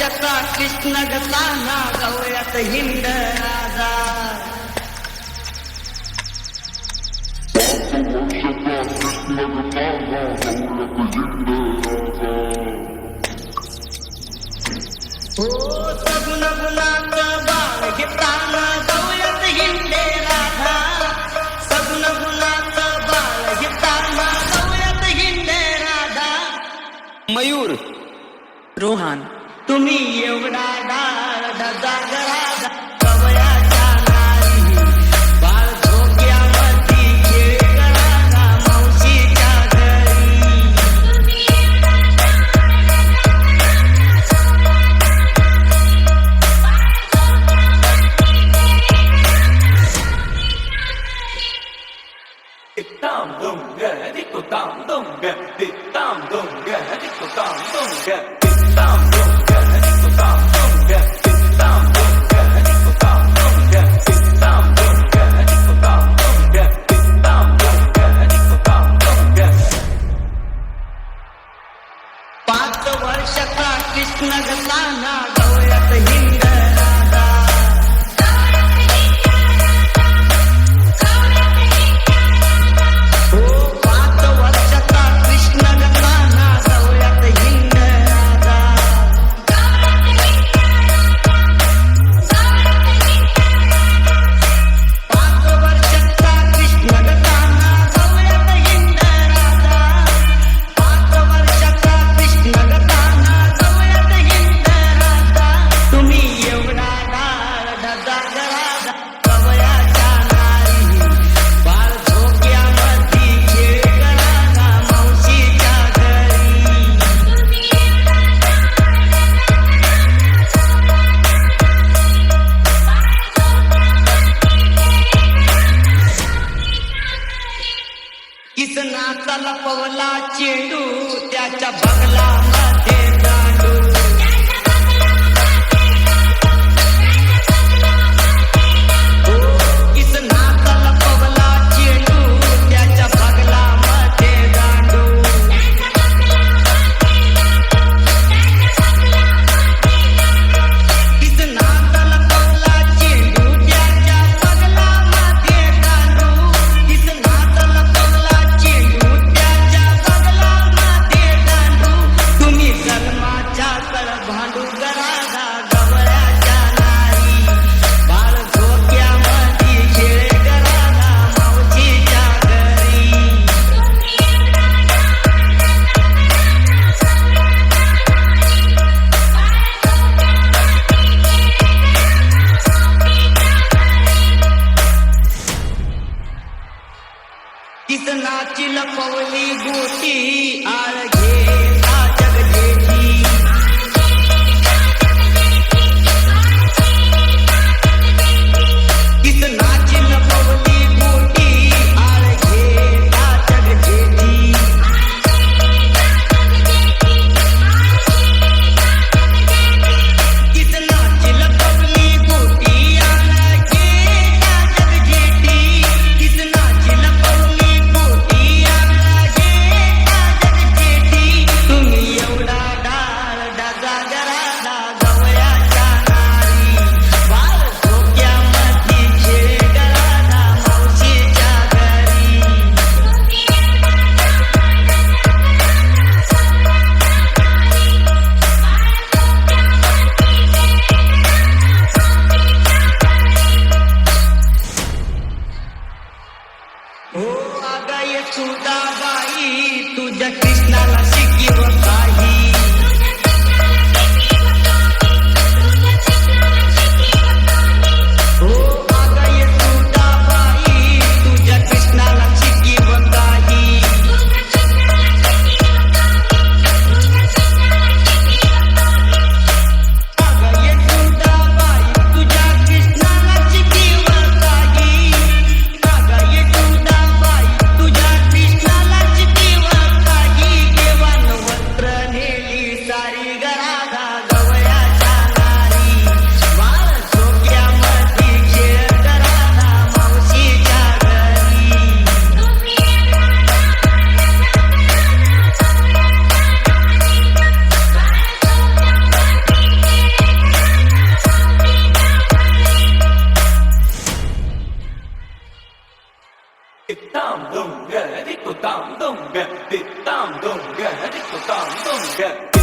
वर्षाचा कृष्ण गताना गवळ्यात हिंड राजा. हो सगुण गुणाचं बाळ घेताना गवळ्यात हिंडे राधा. सगुण गुणाचं बाळ घेताना गवळ्यात हिंडे राधा. मयूर रोहान तुम्ही एवढा डाळ जाग राजा गवळ्याच्या नारी. बाळ झोक्यावरती खेळ करायला मावशीच्या घरी. Tam dunga, dikko tam dunga, tam dunga, dikko tam dunga, tam dunga, dikko tam dunga, tam dunga, dikko tam dunga, tam dunga, dikko tam dunga, tam dunga, dikko tam dunga. 5 वर्षाचा कृष्ण गताना गवळ्यात हिंड राधा. हो 5 वर्षाचा कृष्ण गताना गवळ्यात हिंड राधा. 5 वर्षाचा कृष्ण गताना गवळ्यात हिंड राधा. 5 वर्षाचा कृष्ण गताना गवळ्यात हिंड राधा. तुम्ही एवढा डाळ जाग राजा गवळ्याच्या नारी. बाळ झोक्यावरती खेळ करायला मावशीच्या घरी. किसनाचा लपवला चेंडू त्याच्या बगलामध्ये दांडू. हो किसनाचा लपवला चेंडू त्याच्या बगलामध्ये दांडू. किसनाचा लपवला चेंडू त्याच्या बगलामध्ये दांडू. किसनाचा लपवला चेंडू त्याच्या बगलामध्ये दांडू. तुम्ही जन्माच्या तळ भांडू राधा गवळ्याच्या नारी. बाळ झोक्यामध्ये खेळ करायला मावशीच्या घरी. किसनाची लपवली गोटी आळ घेता जगजेठी. किसनाची लपवली गोटी आळ घेता जगजेठी. किसनाची लपवली गोटी आळ घेता जगजेठी. किसनाची लपवली गोटी आळ घेता जगजेठी. तुम्ही एवढा डाळ जाग राधा गवळ्याच्या नारी. बाळ झोक्यामध्ये खेळ करायला मावशीच्या घरी. हो अगं यशोदाबाई तुझ्या कृष्णाला शिकीव काही. हो अगं यशोदाबाई तुझ्या कृष्णाला शिकीव काही. अगं यशोदाबाई तुझ्या कृष्णाला शिकीव काही. अगं यशोदाबाई तुझ्या कृष्णाला शिकीव काही. देवान वस्त्र Tam dum ga di ko tam dum ga di tam dum ga di ko tam dum ga